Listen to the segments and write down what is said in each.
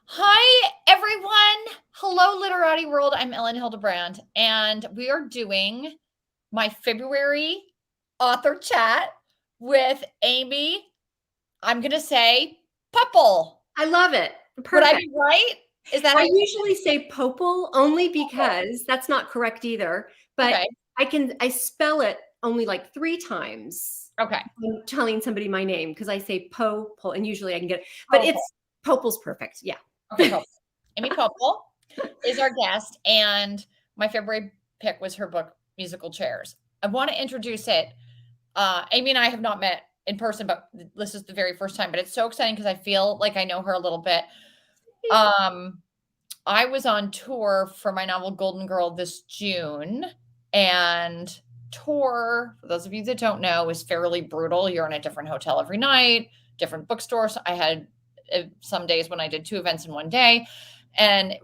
Hi, everyone. Hello, Literati world. I'm Elin Hilderbrand, and we are doing my February author chat with Amy. I'm going to say Poeppel. I love it. Would I Perfect. be right? Is that how I you usually say Poeppel only because that's not correct either, but Okay. I spell it only like 3 times Okay. when telling somebody my name because I say Poeppel and usually I can get it, but Poeppel. it's Poeppel's perfect. Yeah. Okay, Poeppel. Amy Poeppel is our guest, and my February pick was her book, Musical Chairs. I want to introduce it. Amy and I have not met in person, but this is the very first time. But it's so exciting because I feel like I know her a little bit. Um, I was on tour for my novel Golden Girl this June, and tour, for those of you that don't know, is fairly brutal. You're in a different hotel every night, different bookstores. I had some days when I did 2 events in one day, and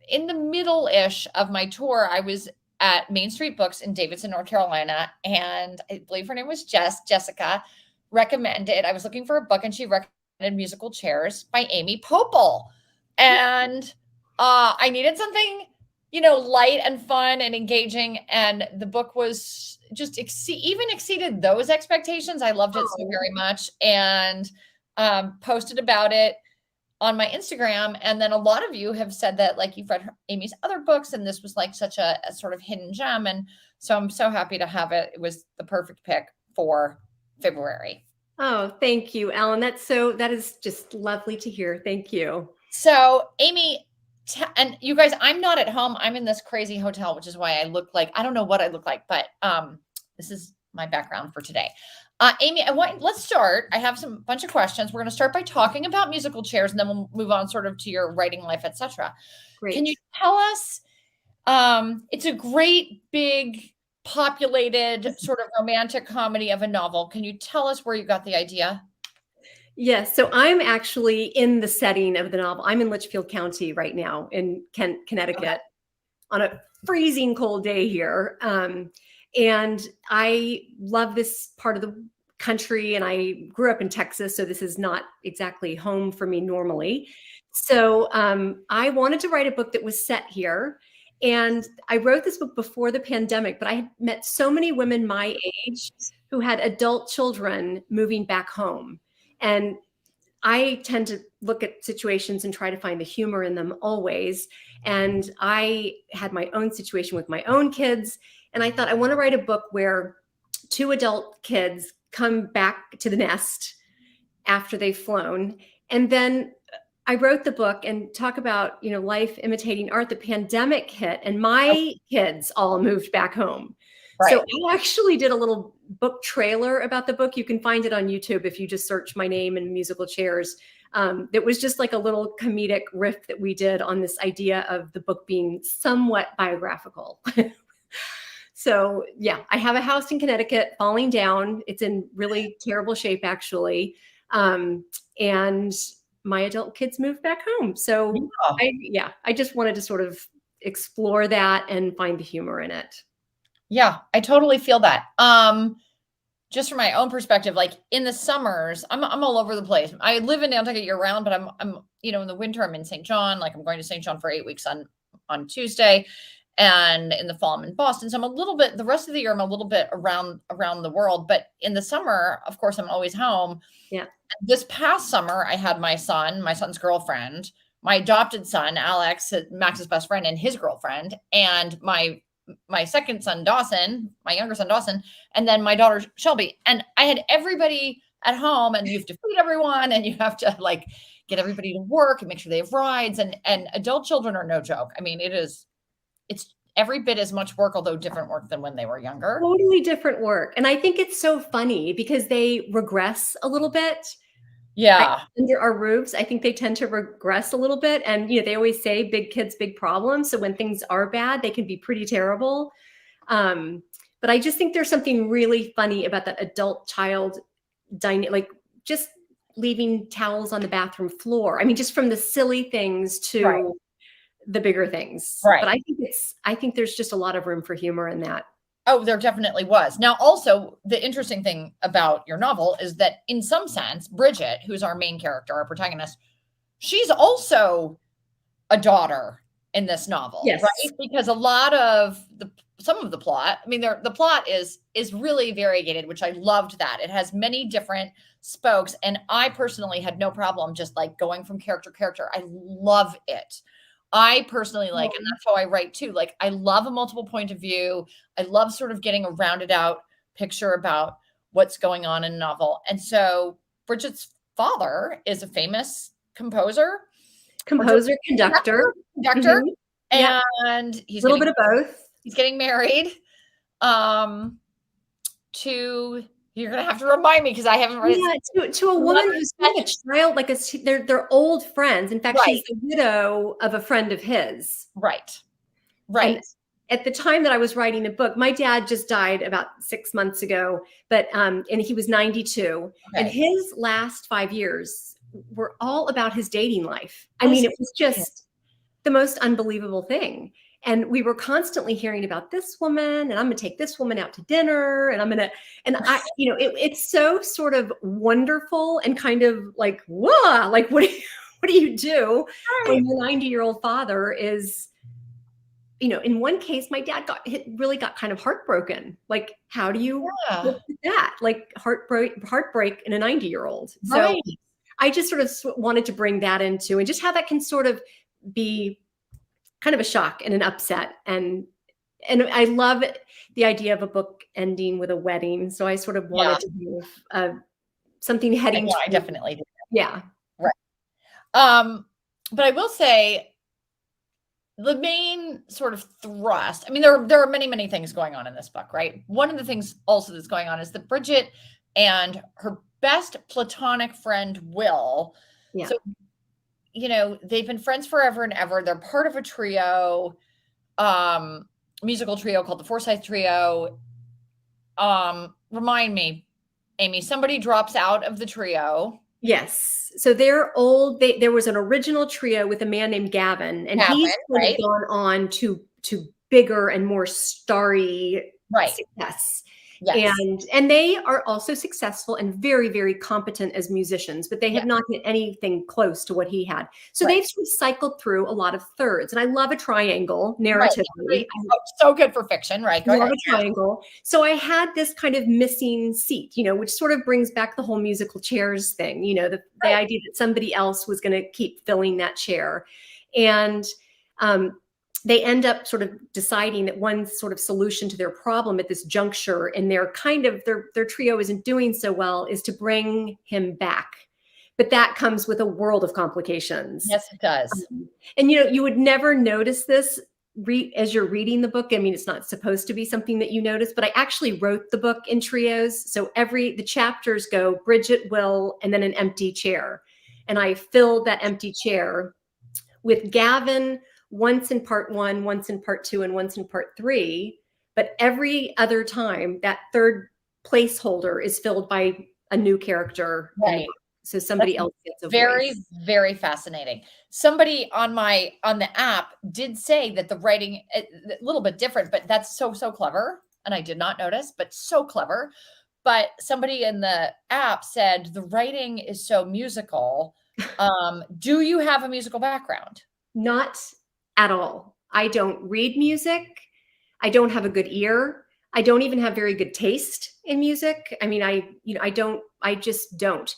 in the middle-ish of my tour, I was at Main Street Books in Davidson, North Carolina, and I believe her name was Jessica recommended. I was looking for a book, and she recommended Musical Chairs by Amy Poeppel. And I needed something, light and fun and engaging. And the book was just even exceeded those expectations. I loved it so very much, and posted about it on my Instagram. And then a lot of you have said that like you've read Amy's other books, and this was like such a sort of hidden gem. And so I'm so happy to have it. It was the perfect pick for February. Oh, thank you, Ellen. That is just lovely to hear. Thank you. So, Amy, and you guys, I'm not at home. I'm in this crazy hotel, which is why I look like I don't know what I look like, but this is my background for today. Amy, let's start. I have some bunch of questions. We're going to start by talking about musical chairs, and then we'll move on sort of to your writing life, etc. Can you Great. tell us? It's a great, big, populated sort of romantic comedy of a novel. Can you tell us where you got the idea? Yes, so I'm actually in the setting of the novel. I'm in Litchfield County right now in Okay. Connecticut on a freezing cold day here. And I love this part of the country, and I grew up in Texas, so this is not exactly home for me normally. So I wanted to write a book that was set here. And I wrote this book before the pandemic, but I had met so many women my age who had adult children moving back home. And I tend to look at situations and try to find the humor in them always. And I had my own situation with my own kids. And I thought, I want to write a book where 2 adult kids come back to the nest after they've flown. And then I wrote the book and talk about, life imitating art. The pandemic hit and my kids all moved back home. So Right. I actually did a little book trailer about the book. You can find it on YouTube if you just search my name and musical chairs. It was just like a little comedic riff that we did on this idea of the book being somewhat biographical. So yeah, I have a house in Connecticut falling down. It's in really terrible shape, actually. And my adult kids moved back home. So I just wanted to sort of explore that and find the humor in it. Yeah, I totally feel that. Just from my own perspective, like in the summers, I'm all over the place. I live in Nantucket year round, but I'm in the winter I'm in St. John. Like I'm going to St. John for 8 weeks on Tuesday, and in the fall I'm in Boston. So I'm a little bit the rest of the year I'm a little bit around the world, but in the summer, of course, I'm always home. Yeah. This past summer, I had my son's girlfriend, my adopted son, Alex, Max's best friend, and his girlfriend, and my second son, Dawson, my younger son, Dawson, and then my daughter, Shelby. And I had everybody at home, and you have to feed everyone, and you have to like get everybody to work and make sure they have rides, and adult children are no joke. I mean, it's every bit as much work, although different work than when they were younger. Totally different work. And I think it's so funny because they regress a little bit. Yeah. Under our roofs, I think they tend to regress a little bit. And, they always say big kids, big problems. So when things are bad, they can be pretty terrible. But I just think there's something really funny about that adult child dynamic, like just leaving towels on the bathroom floor. I mean, just from the silly things to the bigger things. Right. But I think there's just a lot of room for humor in that. Oh, there definitely was. Now, also, the interesting thing about your novel is that in some sense, Bridget, who's our main character, our protagonist, she's also a daughter in this novel, Yes. right? Because a lot of some of the plot, I mean, the plot is really variegated, which I loved that. It has many different spokes, and I personally had no problem just like going from character to character. I love it. I personally like, and that's how I write too. Like, I love a multiple point of view. I love sort of getting a rounded out picture about what's going on in a novel. And so Bridget's father is a famous conductor. Conductor. Mm-hmm. Yep. And he's a little bit of both. He's getting married to, you're gonna have to remind me because I haven't read to a woman who's kind of a child, like they're old friends. In fact, she's the widow of a friend of his. Right. And at the time that I was writing the book, my dad just died about 6 months ago, but and he was 92. And his last 5 years were all about his dating life. I mean, it was just the most unbelievable thing. And we were constantly hearing about this woman, and I'm going to take this woman out to dinner, and it's so sort of wonderful and kind of like, whoa, like what do you do when your 90-year-old father is, in one case, my dad really got kind of heartbroken. Like, how do you look at that? Like heartbreak in a 90-year-old. So I just sort of wanted to bring that into, and just how that can sort of be kind of a shock and an upset. And I love the idea of a book ending with a wedding. So I sort of wanted to do something heading. I definitely did. Yeah. Right. But I will say the main sort of thrust, I mean, there are many, many things going on in this book, right? One of the things also that's going on is that Bridget and her best platonic friend, Will, so they've been friends forever and ever. They're part of a trio, musical trio called the Forsyth Trio. Remind me, Amy, somebody drops out of the trio. Yes. So they're old. There was an original trio with a man named Gavin, and he's gone on to bigger and more starry success. Yes. And they are also successful and very, very competent as musicians, but they have not hit anything close to what he had. So they've sort of cycled through a lot of thirds. And I love a triangle narratively. So good for fiction, right? Go ahead. A triangle. So I had this kind of missing seat, which sort of brings back the whole musical chairs thing, the idea that somebody else was going to keep filling that chair. And they end up sort of deciding that one sort of solution to their problem at this juncture in their their trio isn't doing so well is to bring him back. But that comes with a world of complications. Yes, it does. And you would never notice this as you're reading the book. I mean, it's not supposed to be something that you notice, but I actually wrote the book in trios. So the chapters go Bridget, Will, and then an empty chair. And I filled that empty chair with Gavin once in part 1, once in part 2, and once in part 3. But every other time, that third placeholder is filled by a new character. Right. So somebody else gets a very, voice. Very fascinating. Somebody on the app did say that the writing a little bit different, but that's so clever. And I did not notice, but so clever. But somebody in the app said the writing is so musical. Do you have a musical background? Not at all. I don't read music. I don't have a good ear. I don't even have very good taste in music. I mean, I just don't.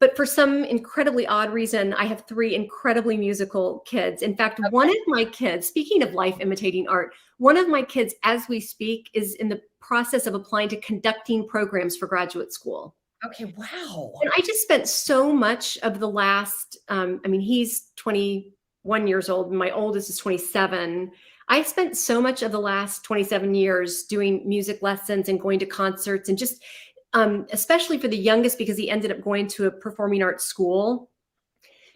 But for some incredibly odd reason, I have 3 incredibly musical kids. In fact, one of my kids, speaking of life imitating art, one of my kids, as we speak, is in the process of applying to conducting programs for graduate school. Okay, wow. And I just spent so much of the last, he's 21 years old, and my oldest is 27. I spent so much of the last 27 years doing music lessons and going to concerts, and just especially for the youngest, because he ended up going to a performing arts school,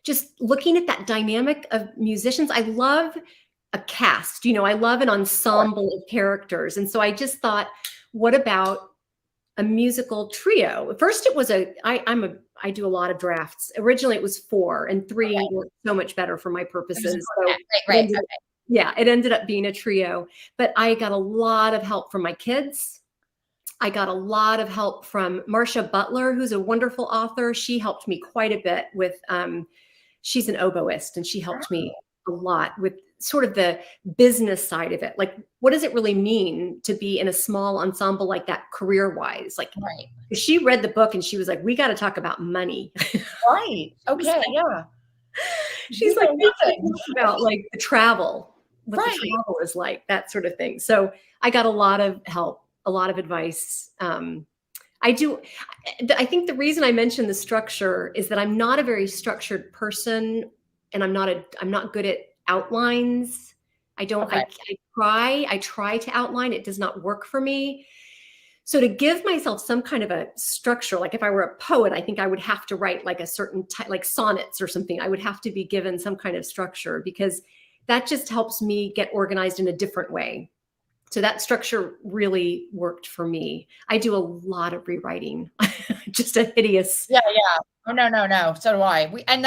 just looking at that dynamic of musicians. I love a cast, I love an ensemble of characters. And so I just thought, what about a musical trio? First, it was I do a lot of drafts. Originally, it was 4, and 3 were so much better for my purposes. So it ended up being a trio. But I got a lot of help from my kids. I got a lot of help from Marcia Butler, who's a wonderful author. She helped me quite a bit with. she's an oboist, and she helped me Oh, a lot with sort of the business side of it. Like, what does it really mean to be in a small ensemble like that career wise? Like, right. she read the book and she was like, we got to talk about money. Right. Okay. Yeah. You She's like, know we got to nothing. talk about like the travel, what the Right. travel is like, that sort of thing. So I got a lot of help, a lot of advice. I do. I think the reason I mentioned the structure is that I'm not a very structured person, and I'm not good at outlines. I don't. Okay. I try to outline. It does not work for me. So to give myself some kind of a structure, like if I were a poet, I think I would have to write like a certain type, like sonnets or something. I would have to be given some kind of structure, because that just helps me get organized in a different way. So that structure really worked for me. I do a lot of rewriting, just a hideous. Yeah. Yeah. Oh, no, no, no. So do I. And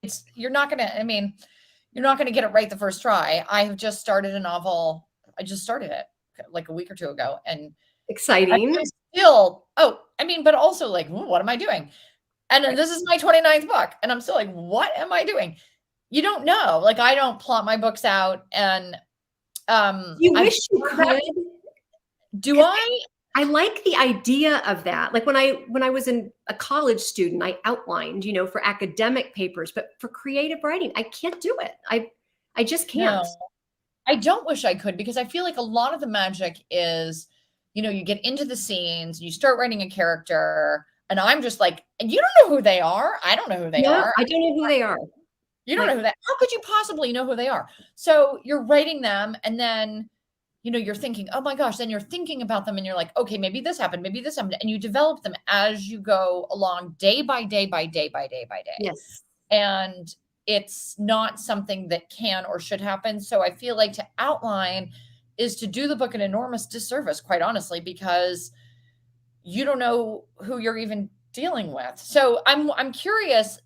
it's, you're not going to, I mean, you're not going to get it right the first try. I have just started a novel. I just started it like a week or two ago. And Exciting. I'm still, oh, I mean, but also like, what am I doing? And then Right. this is my 29th book. And I'm still like, what am I doing? You don't know. Like, I don't plot my books out. And You I've wish you could. do I? I like the idea of that. Like when I was a college student, I outlined, for academic papers, but for creative writing, I can't do it. I just can't. No, I don't wish I could, because I feel like a lot of the magic is, you get into the scenes, you start writing a character, and I'm just like, you don't know who they are. I don't know who they Yeah, are. I don't know who they are. You don't know Like, who that. How could you possibly know who they are? So you're writing them, and then you're thinking, oh my gosh, then you're thinking about them, and you're like, okay, maybe this happened, maybe this happened, and you develop them as you go along, day by day by day by day by day. yes, And it's not something that can or should happen. So I feel like to outline is to do the book an enormous disservice, quite honestly, because you don't know who you're even dealing with. So I'm curious,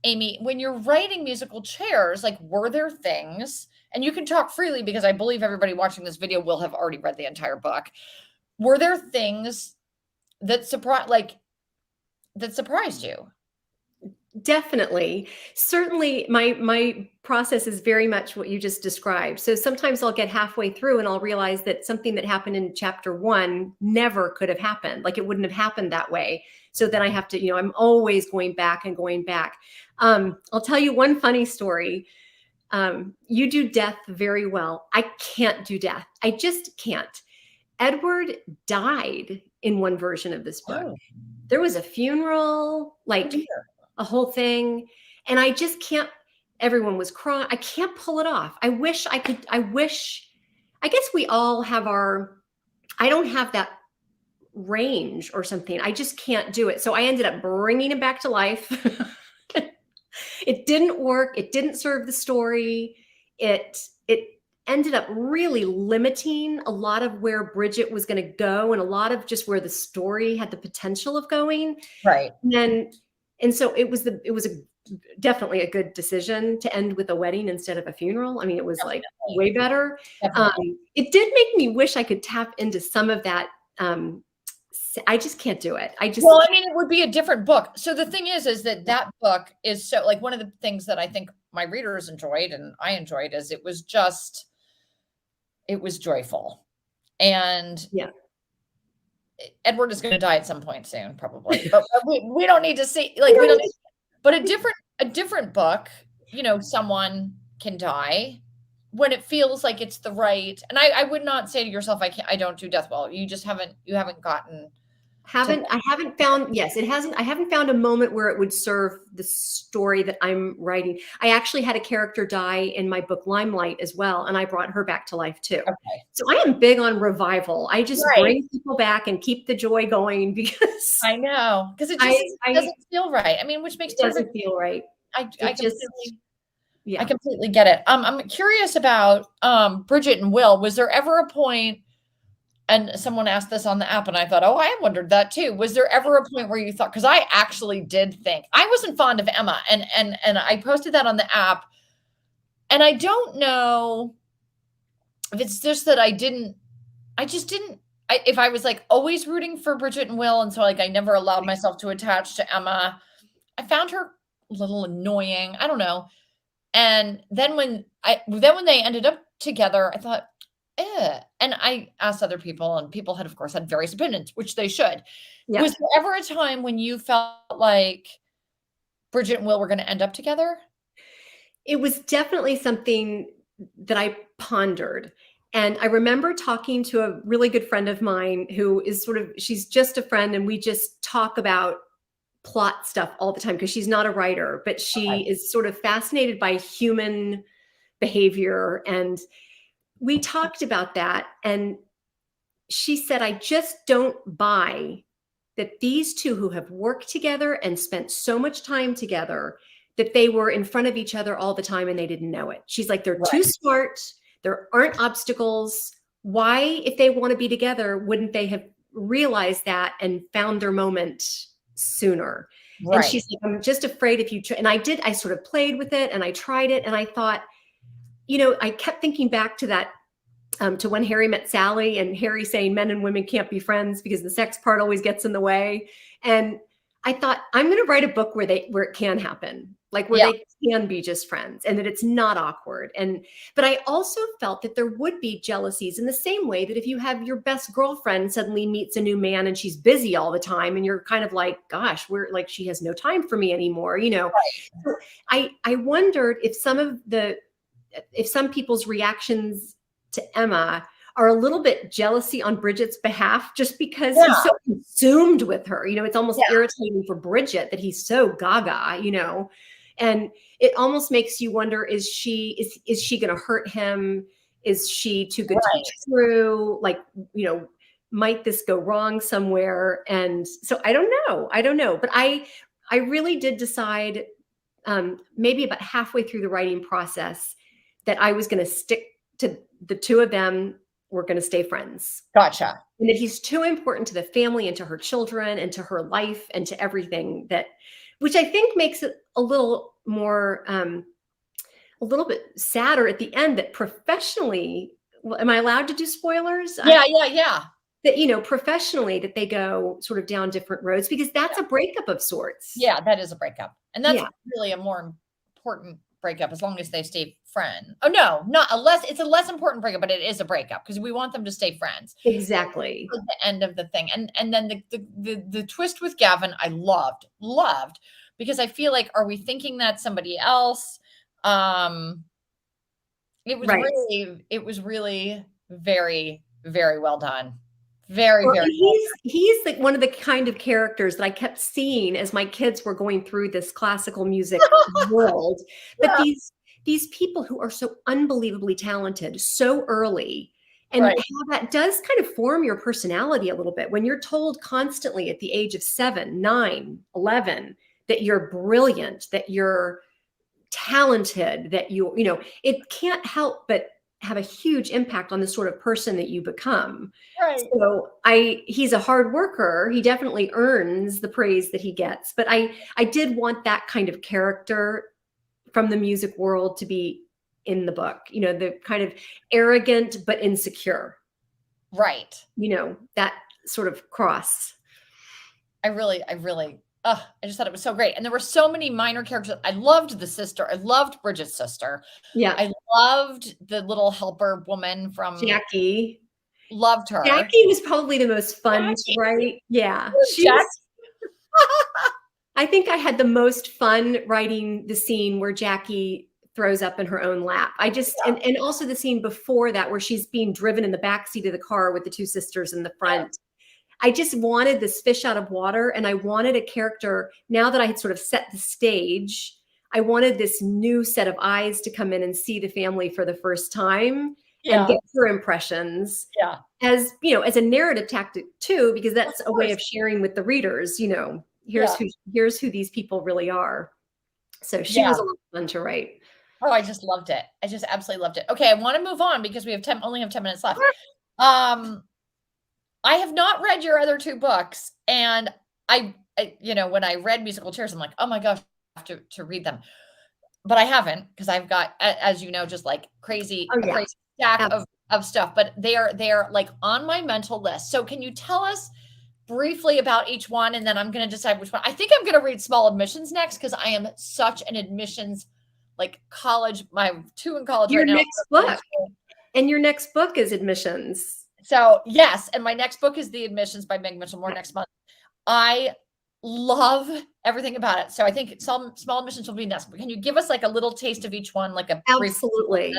Amy, when you're writing musical chairs, like, were there things, and you can talk freely because I believe everybody watching this video will have already read the entire book. Were there things that surprised you? definitely. Certainly, my process is very much what you just described. So sometimes I'll get halfway through and I'll realize that something that happened in chapter 1 never could have happened. Like, it wouldn't have happened that way. So then I have to, I'm always going back and going back. I'll tell you one funny story. You do death very well. I can't do death. I just can't. Edward died in one version of this book. Oh, There was a funeral, oh like dear. a whole thing, and I just can't. Everyone was crying. I can't pull it off. I wish I could. I guess we all have our. I don't have that range or something. I just can't do it. So I ended up bringing him back to life. It didn't work. It didn't serve the story. It ended up really limiting a lot of where Bridget was going to go, and a lot of just where the story had the potential of going. Right. And so it was definitely a good decision to end with a wedding instead of a funeral. I mean, it was like Definitely. way better. Definitely. It did make me wish I could tap into some of that. I just can't do it. Well, I mean, it would be a different book. So the thing is that book is so, like, one of the things that I think my readers enjoyed and I enjoyed is it was joyful. And Yeah. Edward is going to die at some point soon, probably, but we don't need to see, like, we don't need, but a different book, someone can die when it feels like it's the right. And I would not say to yourself, I don't do death well. You haven't gotten I haven't found, yes, it hasn't, I haven't found a moment where it would serve the story that I'm writing. I actually had a character die in my book Limelight as well, and I brought her back to life too. Okay. So I am big on revival. I just Right. bring people back and keep the joy going, because I know, because it just doesn't feel right. I mean, which makes it doesn't feel right. I Yeah. completely get it. I'm curious about Bridget and Will. Was there ever a point, and someone asked this on the app, and I thought, oh, I wondered that too. Was there ever a point where you thought, because I actually did think I wasn't fond of Emma, and I posted that on the app, and I don't know if it's just that if I was like always rooting for Bridget and Will, and so like I never allowed myself to attach to Emma. I found her little annoying. I don't know. And then when they ended up together, I thought, eh. And I asked other people, and people had, of course, had various opinions, which they should. Yeah. Was there ever a time when you felt like Bridget and Will were going to end up together? It was definitely something that I pondered. And I remember talking to a really good friend of mine who is she's just a friend, and we just talk about plot stuff all the time because she's not a writer, but she Okay. is sort of fascinated by human behavior. And we talked about that. And she said, I just don't buy that these two who have worked together and spent so much time together, that they were in front of each other all the time and they didn't know it. She's like, they're too Right. smart. There aren't obstacles. Why, if they want to be together, wouldn't they have realized that and found their moment sooner? And Right. she's like, I'm just afraid if you try. And I sort of played with it and I tried it. And I thought, I kept thinking back to that, to When Harry Met Sally, and Harry saying men and women can't be friends because the sex part always gets in the way. And I thought, I'm going to write a book where it can happen, like where Yeah. they can be just friends and that it's not awkward. But I also felt that there would be jealousies in the same way that if you have your best girlfriend suddenly meets a new man and she's busy all the time and you're kind of like, gosh, we're like, she has no time for me anymore. Right. So I wondered if some people's reactions to Emma are a little bit jealousy on Bridget's behalf, just because Yeah. he's so consumed with her. It's almost Yeah. irritating for Bridget that he's so gaga, and it almost makes you wonder, is she going to hurt him? Is she too good to be true? Like, might this go wrong somewhere? And so I don't know, but I really did decide, maybe about halfway through the writing process, that I was going to stick to the two of them. Were going to stay friends. Gotcha. And that he's too important to the family and to her children and to her life and to everything, which I think makes it a little more, a little bit sadder at the end, that professionally, am I allowed to do spoilers? Yeah. That, professionally, that they go sort of down different roads, because that's a breakup of sorts. Yeah, that is a breakup. And that's really a more important breakup, as long as they stay friends. Oh no, it's a less important breakup, but it is a breakup because we want them to stay friends. Exactly. At the end of the thing. And then the twist with Gavin, I loved, because I feel like, are we thinking that somebody else? It was really very, very well done. Very, Well, very he's like one of the kind of characters that I kept seeing as my kids were going through this classical music world. But these people who are so unbelievably talented so early, and how that does kind of form your personality a little bit when you're told constantly at the age of 7, 9, 11 that you're brilliant, that you're talented, that it can't help but have a huge impact on the sort of person that you become. Right. So he's a hard worker. He definitely earns the praise that he gets. But I did want that kind of character from the music world to be in the book, the kind of arrogant but insecure. Right. That sort of cross. I just thought it was so great. And there were so many minor characters. I loved the sister. I loved Bridget's sister. Yeah. I loved the little helper woman from Jackie. Loved her. Jackie was probably the most fun to write. Yeah. I think I had the most fun writing the scene where Jackie throws up in her own lap. And also the scene before that where she's being driven in the backseat of the car with the two sisters in the front. Yeah. I just wanted this fish out of water, and I wanted a character, now that I had sort of set the stage, I wanted this new set of eyes to come in and see the family for the first time and get her impressions. Yeah. As, as a narrative tactic too, because that's a way of sharing with the readers, here's who these people really are. So she was a lot of fun to write. Oh, I just loved it. I just absolutely loved it. Okay, I want to move on because we only have 10 minutes left. I have not read your other two books, and I when I read Musical Chairs, I'm like, oh my gosh, I have to read them. But I haven't, because I've got, as you know, just like crazy stack of stuff. But they are like on my mental list. So can you tell us briefly about each one, and then I'm going to decide which one. I think I'm going to read Small Admissions next because I am such an admissions, like college. My 2 in college Your right now. next book. And your next book is admissions. So yes, and my next book is The Admissions by Meg Mitchell Moore next month. I love everything about it. So I think some Small Admissions will be next. Can you give us like a little taste of each one, like a Absolutely.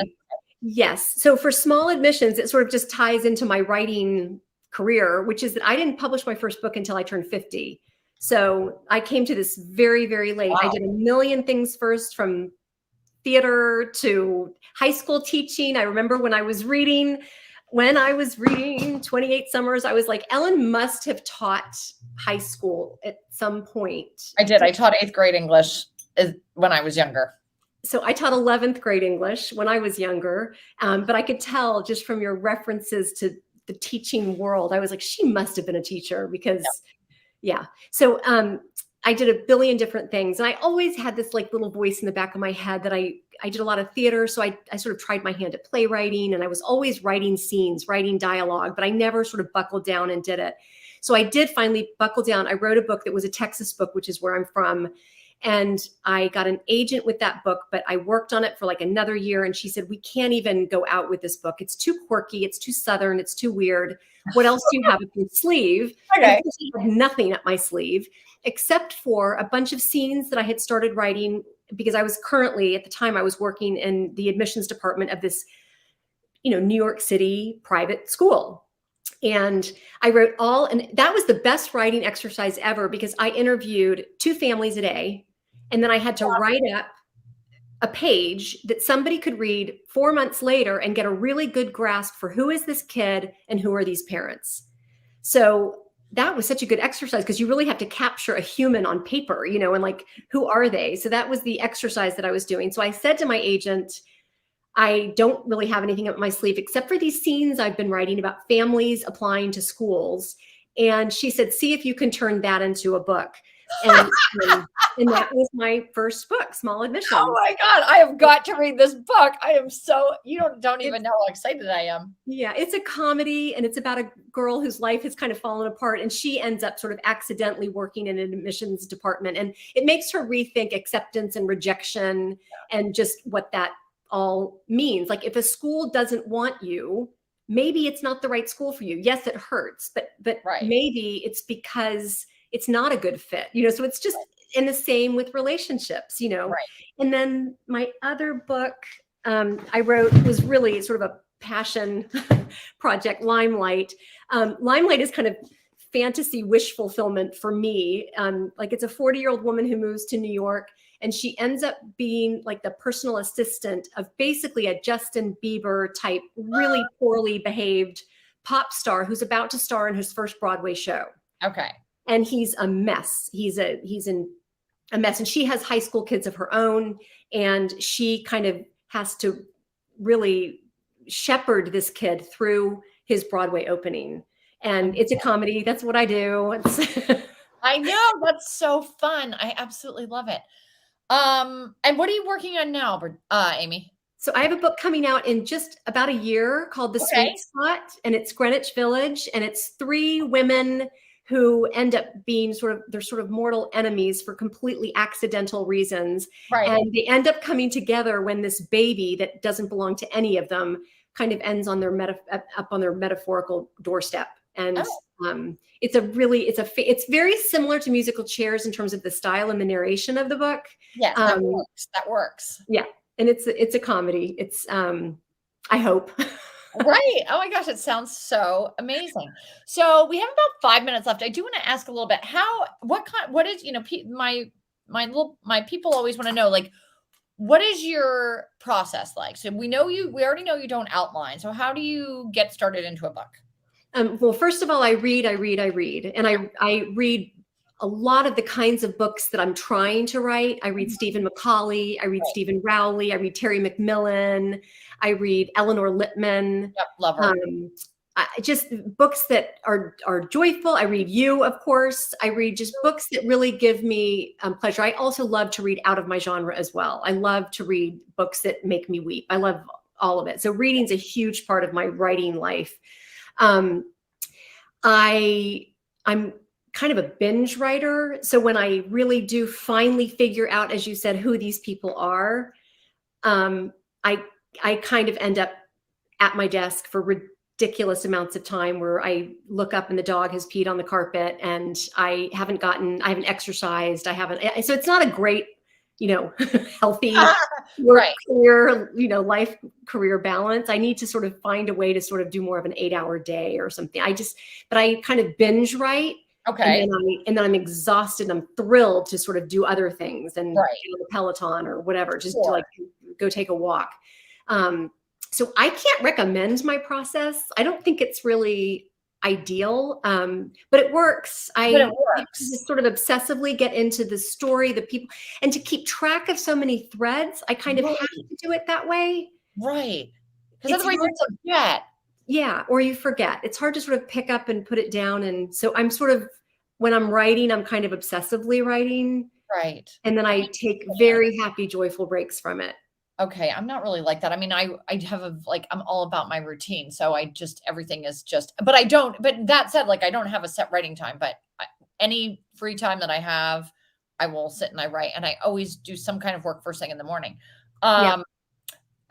Yes. So for Small Admissions, it sort of just ties into my writing career, which is that I didn't publish my first book until I turned 50. So I came to this very, very late. Wow. I did a million things first, from theater to high school teaching. I remember when I was reading 28 Summers, I was like, Ellen must have taught high school at some point. I did. I taught 8th grade English when I was younger. So I taught 11th grade English when I was younger, but I could tell just from your references to the teaching world, I was like, she must have been a teacher because, yeah. So I did a billion different things, and I always had this like little voice in the back of my head that I did a lot of theater. So I sort of tried my hand at playwriting, and I was always writing scenes, writing dialogue, but I never sort of buckled down and did it. So I did finally buckle down. I wrote a book that was a Texas book, which is where I'm from. And I got an agent with that book, but I worked on it for like another year. And she said, we can't even go out with this book. It's too quirky. It's too Southern. It's too weird. What else do you have up your sleeve? Okay. I had nothing up my sleeve except for a bunch of scenes that I had started writing, because I was currently, at the time, I was working in the admissions department of this, New York City private school. And I wrote and that was the best writing exercise ever, because I interviewed 2 families a day. And then I had to write up a page that somebody could read 4 months later and get a really good grasp for who is this kid and who are these parents. So that was such a good exercise, because you really have to capture a human on paper, and like, who are they? So that was the exercise that I was doing. So I said to my agent, I don't really have anything up my sleeve except for these scenes I've been writing about families applying to schools. And she said, see if you can turn that into a book. And that was my first book, Small Admissions. Oh my God, I have got to read this book. I am you don't even know how excited I am. Yeah, it's a comedy, and it's about a girl whose life has kind of fallen apart, and she ends up sort of accidentally working in an admissions department. And it makes her rethink acceptance and rejection and just what that all means. Like, if a school doesn't want you, maybe it's not the right school for you. Yes, it hurts, but right. Maybe it's because it's not a good fit, so it's just, in the same with relationships, Right. And then my other book I wrote was really sort of a passion project, Limelight. Limelight is kind of fantasy wish fulfillment for me. Like, it's a 40-year-old woman who moves to New York, and she ends up being like the personal assistant of basically a Justin Bieber type, really poorly behaved pop star who's about to star in his first Broadway show. Okay. And he's a mess. He's in a mess. And she has high school kids of her own. And she kind of has to really shepherd this kid through his Broadway opening. And it's a comedy. That's what I do. I know. That's so fun. I absolutely love it. And what are you working on now, Amy? So I have a book coming out in just about a year called The Sweet Spot, and it's Greenwich Village, and it's 3 women who end up being they're sort of mortal enemies for completely accidental reasons. Right. And they end up coming together when this baby that doesn't belong to any of them kind of ends on their up on their metaphorical doorstep. And it's very similar to Musical Chairs in terms of the style and the narration of the book. Yes, that works. Yeah. And it's a comedy. It's I hope. Right. Oh my gosh, it sounds so amazing. So we have about 5 minutes left. I do want to ask a little bit, what is, my people always want to know, like, what is your process like? So we already know you don't outline. So how do you get started into a book? Well, first of all, I read, and I read a lot of the kinds of books that I'm trying to write. I read Stephen Macaulay, I read Stephen Rowley, I read Terry McMillan, I read Eleanor Lippman. Yep, love her. Just books that are joyful. I read You, of course. I read just books that really give me pleasure. I also love to read out of my genre as well. I love to read books that make me weep. I love all of it. So reading's a huge part of my writing life. I'm kind of a binge writer. So when I really do finally figure out, as you said, who these people are, I kind of end up at my desk for ridiculous amounts of time where I look up and the dog has peed on the carpet and I haven't exercised. So it's not a great, healthy work Right. career, life career balance. I need to sort of find a way to sort of do more of an 8-hour day or something. But I kind of binge write. Okay. And then I'm exhausted. I'm thrilled to sort of do other things and Right. get on the Peloton or whatever, just to Sure. like go take a walk. So I can't recommend my process. I don't think it's really ideal, but it works. But it works. Just sort of obsessively get into the story, the people, and to keep track of so many threads, I kind of have to do it that way. Right. Because otherwise you forget. Yeah, or you forget. It's hard to sort of pick up and put it down. And so I'm sort of, when I'm writing, I'm kind of obsessively writing. Right. And then I take very happy, joyful breaks from it. Okay, I'm not really like that. I mean, I have I'm all about my routine. So everything is just, but that said, like I don't have a set writing time, but any free time that I have, I will sit and I write, and I always do some kind of work first thing in the morning. Yeah.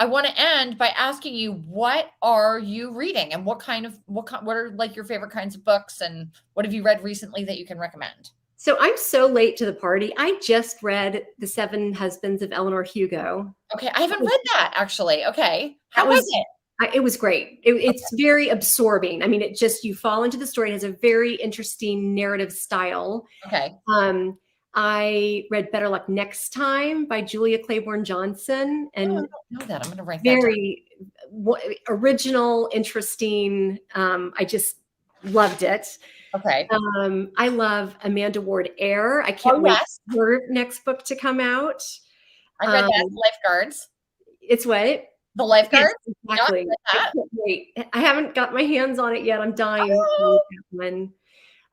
I want to end by asking you, what are you reading, and what are like your favorite kinds of books, and what have you read recently that you can recommend? So I'm so late to the party. I just read The Seven Husbands of Eleanor Hugo. Okay, I haven't read that actually. Okay, how was it? It was great. It's very absorbing. I mean, you fall into the story. It has a very interesting narrative style. Okay. I read Better Luck Next Time by Julia Claiborne Johnson, and I don't know that. I'm going to write that down. Very original, interesting. I just loved it. Okay. I love Amanda Ward Eyre. I can't wait for her next book to come out. I read that, Lifeguards. It's what? The Lifeguards? Yes, exactly. I can't wait. I haven't got my hands on it yet. I'm dying.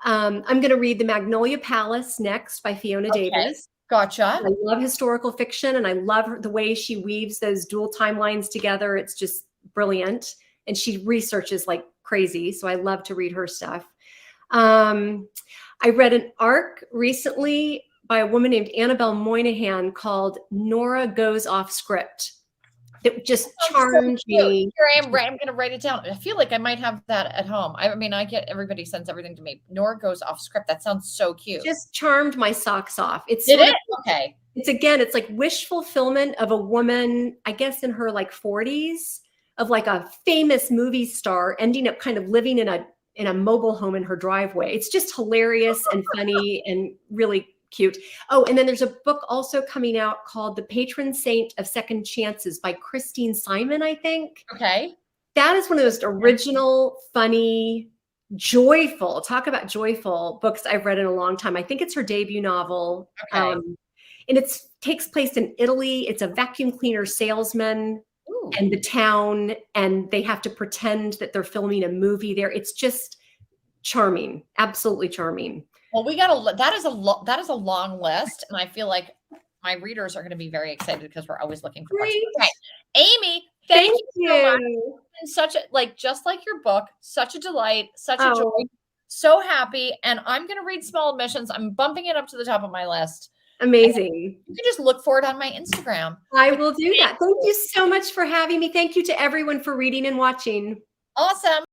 I'm going to read The Magnolia Palace next by Fiona Davis. Gotcha. I love historical fiction, and I love the way she weaves those dual timelines together. It's just brilliant. And she researches like crazy. So I love to read her stuff. I read an arc recently by a woman named Annabelle Moynihan called Nora Goes Off Script. It just charmed me. Here I am. I'm going to write it down. I feel like I might have that at home. I mean, everybody sends everything to me. Nora Goes Off Script. That sounds so cute. Just charmed my socks off. Okay. It's like wish fulfillment of a woman, I guess in her like 40s, of like a famous movie star ending up kind of living in a mobile home in her driveway. It's just hilarious and funny and really cute. Oh, and then there's a book also coming out called The Patron Saint of Second Chances by Christine Simon, I think. Okay. That is one of those original, funny, joyful, talk about joyful books I've read in a long time. I think it's her debut novel. Okay. And it takes place in Italy. It's a vacuum cleaner salesman and the town, and they have to pretend that they're filming a movie there. It's just charming, absolutely charming. Well, that is a long list, and I feel like my readers are going to be very excited because we're always looking for books. Okay. Amy, thank you so much. And such just like your book, such a delight, such a joy. So happy, and I'm going to read Small Admissions. I'm bumping it up to the top of my list. Amazing. You can just look for it on my Instagram. I will do that. Thank you so much for having me. Thank you to everyone for reading and watching. Awesome.